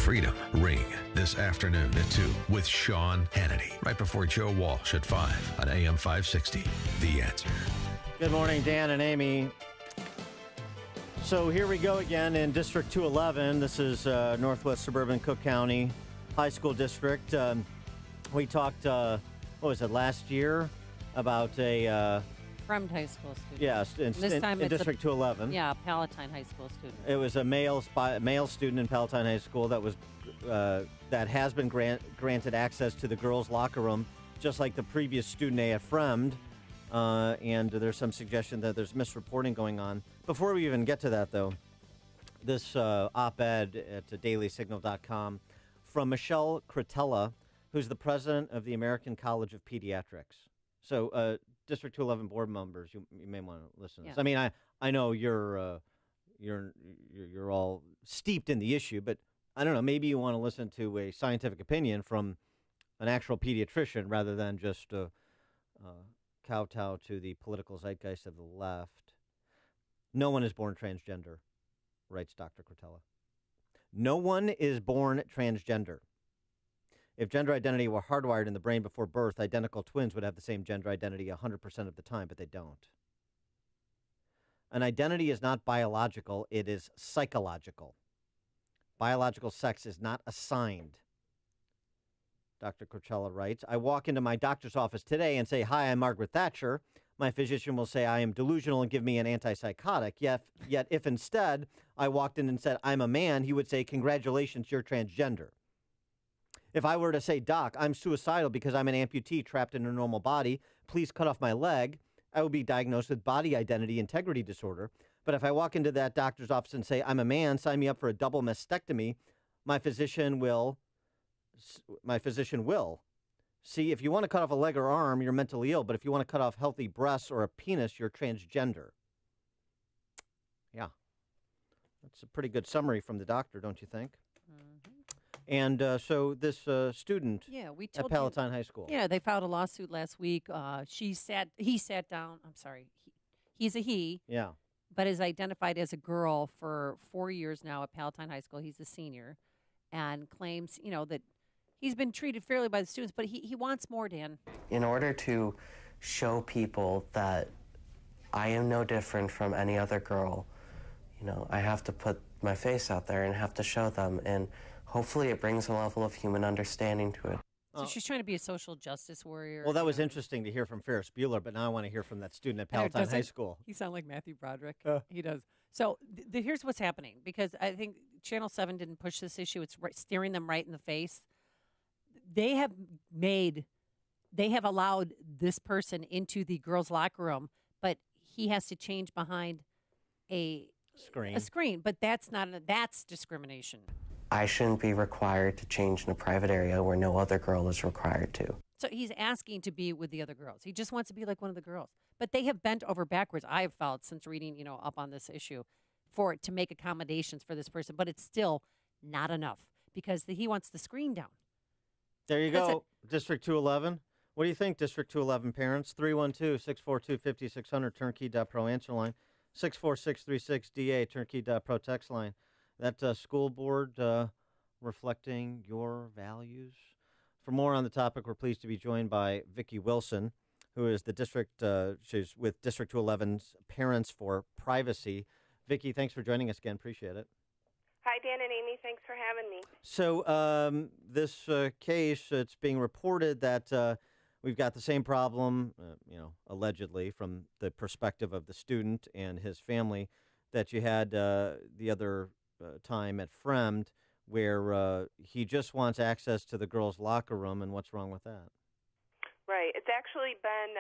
freedom ring this afternoon at 2 with Sean Hannity, right before Joe Walsh at 5 on AM 560. The Answer. Good morning, Dan and Amy. So here we go again in District 211. This is Northwest Suburban Cook County High School District. We talked, what was it, last year about a... Fremd High School student. Yes, in District 211. Yeah, Palatine High School student. It was a male student in Palatine High School that was that has been granted access to the girls' locker room, just like the previous student at Fremd. And there's some suggestion that there's misreporting going on. Before we even get to that, though, this op-ed at dailysignal.com from Michelle Cretella, who's the president of the American College of Pediatrics. So, District 211 board members, you may want to listen to this. Yeah. I mean, I know you're all steeped in the issue, but I don't know. Maybe you want to listen to a scientific opinion from an actual pediatrician rather than just kowtow to the political zeitgeist of the left. No one is born transgender, writes Dr. Cretella. No one is born transgender. If gender identity were hardwired in the brain before birth, identical twins would have the same gender identity 100% of the time, but they don't. An identity is not biological, it is psychological. Biological sex is not assigned. Dr. Cretella writes, I walk into my doctor's office today and say, hi, I'm Margaret Thatcher. My physician will say I am delusional and give me an antipsychotic. Yet if instead I walked in and said, I'm a man, he would say, congratulations, you're transgender. If I were to say, Doc, I'm suicidal because I'm an amputee trapped in a normal body, please cut off my leg, I would be diagnosed with body identity integrity disorder. But if I walk into that doctor's office and say, I'm a man, sign me up for a double mastectomy, my physician will. See, if you want to cut off a leg or arm, you're mentally ill. But if you want to cut off healthy breasts or a penis, you're transgender. Yeah. That's a pretty good summary from the doctor, don't you think? Mm-hmm. And so this student at Palatine High School. Yeah, they filed a lawsuit last week. He sat down. I'm sorry. He's a he. Yeah. But is identified as a girl for 4 years now at Palatine High School. He's a senior and claims, that he's been treated fairly by the students, but he wants more, Dan. In order to show people that I am no different from any other girl, I have to put my face out there and have to show them, and hopefully it brings a level of human understanding to it. So she's trying to be a social justice warrior. Well, that was interesting to hear from Ferris Bueller, but now I want to hear from that student at Palatine High School. He sounds like Matthew Broderick. He does. So here's what's happening, because I think Channel 7 didn't push this issue. It's staring them right in the face. They have allowed this person into the girls' locker room, but he has to change behind a screen. But that's discrimination. I shouldn't be required to change in a private area where no other girl is required to. So he's asking to be with the other girls. He just wants to be like one of the girls. But they have bent over backwards, I have felt, since reading, up on this issue, to make accommodations for this person. But it's still not enough, because he wants the screen down. There you go, District 211. What do you think, District 211 parents? 312-642-5600, turnkey.pro answer line. 64636-DA, turnkey.pro text line. That school board reflecting your values? For more on the topic, we're pleased to be joined by Vicki Wilson, who is the district, she's with District 211's Parents for Privacy. Vicki, thanks for joining us again. Appreciate it. Hi, Dan and Amy. Thanks for having me. So this case, it's being reported that we've got the same problem, allegedly, from the perspective of the student and his family, that you had the other time at Fremd, where he just wants access to the girls' locker room, and what's wrong with that? Right. It's actually been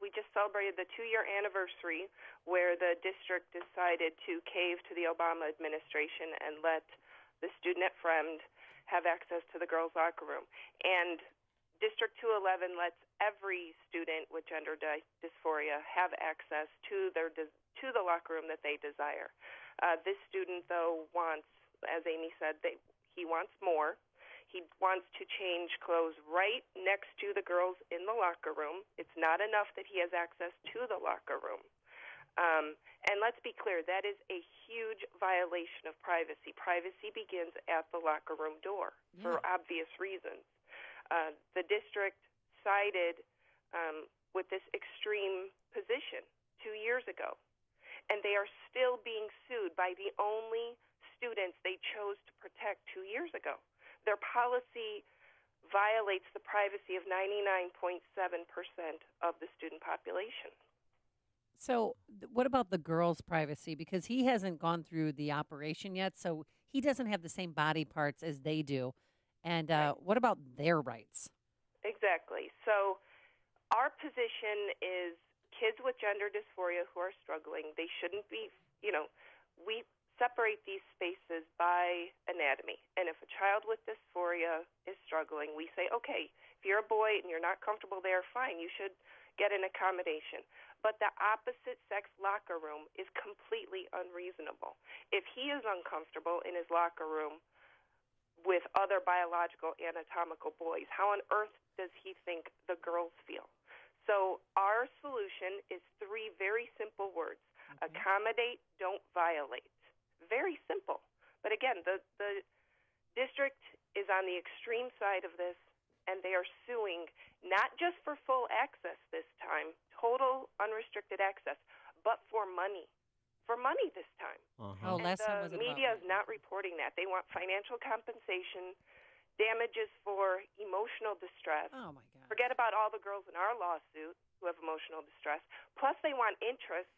we just celebrated the 2-year anniversary where the district decided to cave to the Obama administration and let the student at Fremd have access to the girls' locker room. And District 211 lets every student with gender dysphoria have access to the locker room that they desire. This student, though, wants, as Amy said, he wants more. He wants to change clothes right next to the girls in the locker room. It's not enough that he has access to the locker room. And let's be clear, that is a huge violation of privacy. Privacy begins at the locker room door for obvious reasons. The district sided with this extreme position 2 years ago, and they are still being sued by the only students they chose to protect 2 years ago. Their policy violates the privacy of 99.7% of the student population. So, what about the girl's privacy? Because he hasn't gone through the operation yet, so he doesn't have the same body parts as they do. And what about their rights? Exactly. So, our position is kids with gender dysphoria who are struggling, they shouldn't be, we separate these spaces by anatomy. And if a child with dysphoria is struggling, we say, okay, if you're a boy and you're not comfortable there, fine, you should get an accommodation. But the opposite sex locker room is completely unreasonable. If he is uncomfortable in his locker room with other biological anatomical boys, how on earth does he think the girls feel? So our solution is 3 very simple words. Accommodate, don't violate. Very simple. But again, the district is on the extreme side of this, and they are suing not just for full access this time, total unrestricted access, but for money. For money this time. Oh, And last time was the media is not reporting that. They want financial compensation, damages for emotional distress. Oh, my God. Forget about all the girls in our lawsuit who have emotional distress. Plus, they want interest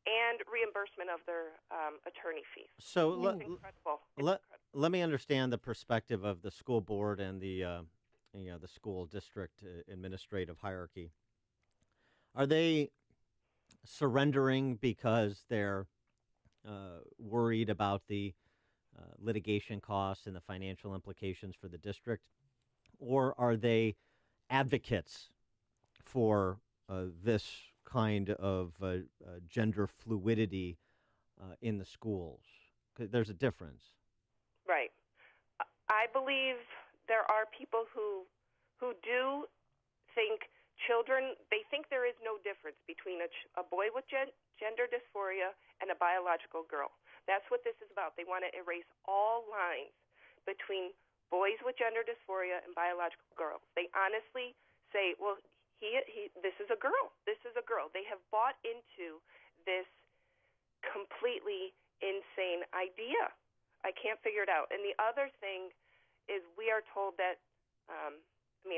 and reimbursement of their attorney fees. So It's incredible. let me understand the perspective of the school board and the school district administrative hierarchy. Are they surrendering because they're worried about the litigation costs and the financial implications for the district, or are they advocates for this kind of gender fluidity in the schools? 'Cause there's a difference. Right. I believe there are people who do think they think there is no difference between a boy with gender dysphoria and a biological girl. That's what this is about. They want to erase all lines between boys with gender dysphoria and biological girls. They honestly say, well, this is a girl. This is a girl. They have bought into this completely insane idea. I can't figure it out. And the other thing is we are told that,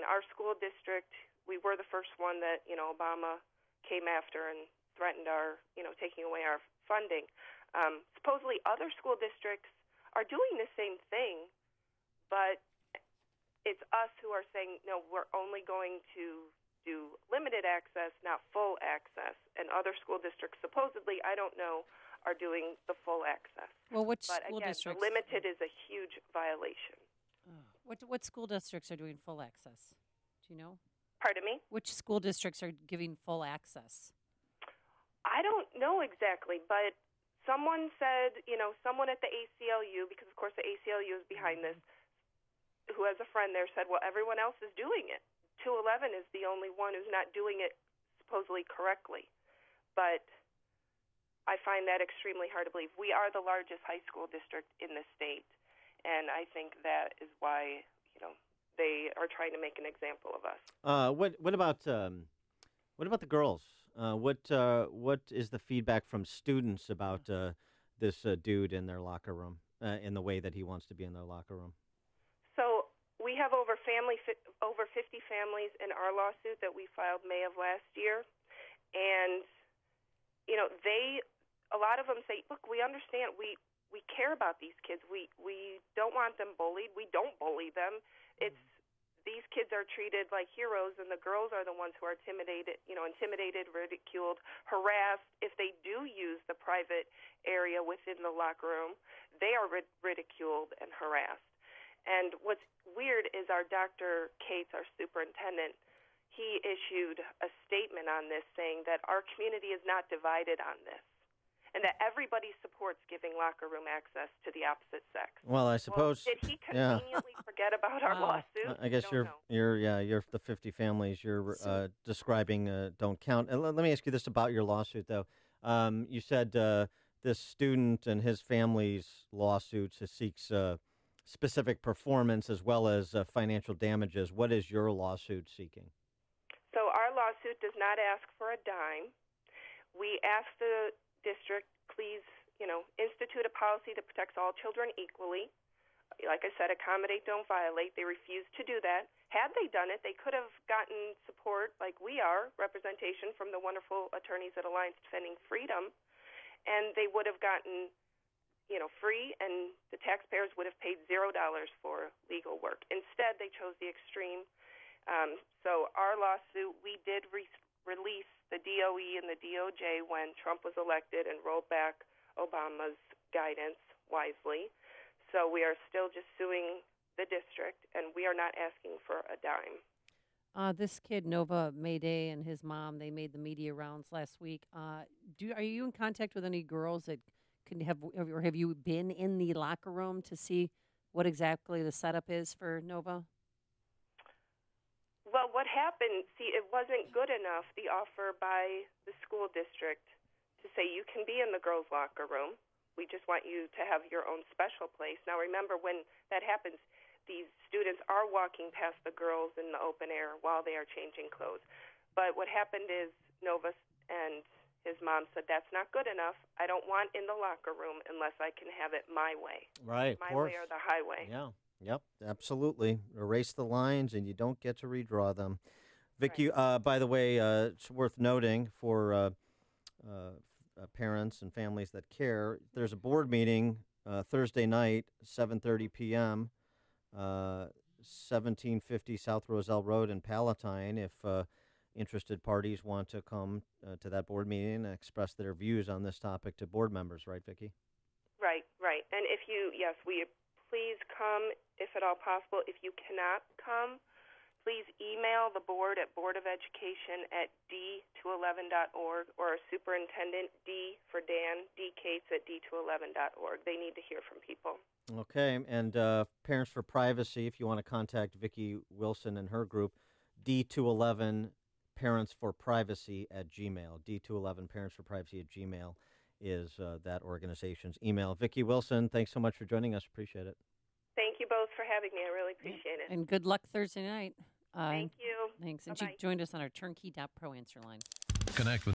our school district, we were the first one that, Obama came after and threatened taking away our funding. Supposedly other school districts are doing the same thing, but it's us who are saying, no, we're only going to do limited access, not full access. And other school districts, supposedly, I don't know, are doing the full access. Well, which but school again, districts? The limited is a huge violation. What school districts are doing full access? Do you know? Pardon me? Which school districts are giving full access? I don't know exactly, but someone said, someone at the ACLU, because of course the ACLU is behind this, who has a friend there, said, well, everyone else is doing it. 211 is the only one who's not doing it supposedly correctly. But I find that extremely hard to believe. We are the largest high school district in the state, and I think that is why, they are trying to make an example of us. What about the girls? What is the feedback from students about this dude in their locker room, in the way that he wants to be in their locker room? So we have over 50 families in our lawsuit that we filed May of last year, and a lot of them say, look, we understand, we care about these kids. We don't want them bullied. We don't bully them. These kids are treated like heroes, and the girls are the ones who are intimidated, ridiculed, harassed. If they do use the private area within the locker room, they are ridiculed and harassed. And what's weird is our Dr. Cates, our superintendent, he issued a statement on this saying that our community is not divided on this, and that everybody supports giving locker room access to the opposite sex. Well, I suppose. Did he conveniently forget about our lawsuit? I guess you're the 50 families you're describing don't count. And let me ask you this about your lawsuit, though. You said this student and his family's lawsuit seeks specific performance as well as financial damages. What is your lawsuit seeking? So our lawsuit does not ask for a dime. We ask the district, please, institute a policy that protects all children equally. Like I said, accommodate, don't violate. They refused to do that. Had they done it, they could have gotten support, like we are, representation from the wonderful attorneys at Alliance Defending Freedom, and they would have gotten, free, and the taxpayers would have paid $0 for legal work. Instead, they chose the extreme. So our lawsuit, we did release the DOE and the DOJ when Trump was elected and rolled back Obama's guidance wisely. So we are still just suing the district, and we are not asking for a dime. This kid, Nova Mayday, and his mom, they made the media rounds last week. Are you in contact with any girls that or have you been in the locker room to see what exactly the setup is for Nova? Well, what happened, it wasn't good enough, the offer by the school district to say you can be in the girls' locker room. We just want you to have your own special place. Now, remember, when that happens, these students are walking past the girls in the open air while they are changing clothes. But what happened is Nova and his mom said, that's not good enough. I don't want in the locker room unless I can have it my way. Right, my way or the highway. Yeah. Yep, absolutely. Erase the lines, and you don't get to redraw them. Vicki, Right. by the way, it's worth noting for parents and families that care, there's a board meeting Thursday night, 7:30 p.m., 1750 South Roselle Road in Palatine. If interested parties want to come to that board meeting and express their views on this topic to board members, right, Vicki? Right. And we please come if at all possible. If you cannot come, please email the board at boardofeducation@d211.org or our superintendent, D for Dan, dcates@d211.org. They need to hear from people. Okay, and Parents for Privacy, if you want to contact Vicki Wilson and her group, D211 Parents for Privacy @gmail. D211 Parents for Privacy @gmail is that organization's email. Vicki Wilson, thanks so much for joining us. Appreciate it. Thank you both for having me. I really appreciate it. And good luck Thursday night. Thank you. Thanks. And Bye-bye. she joined us on our turnkey.pro answer line. Connect with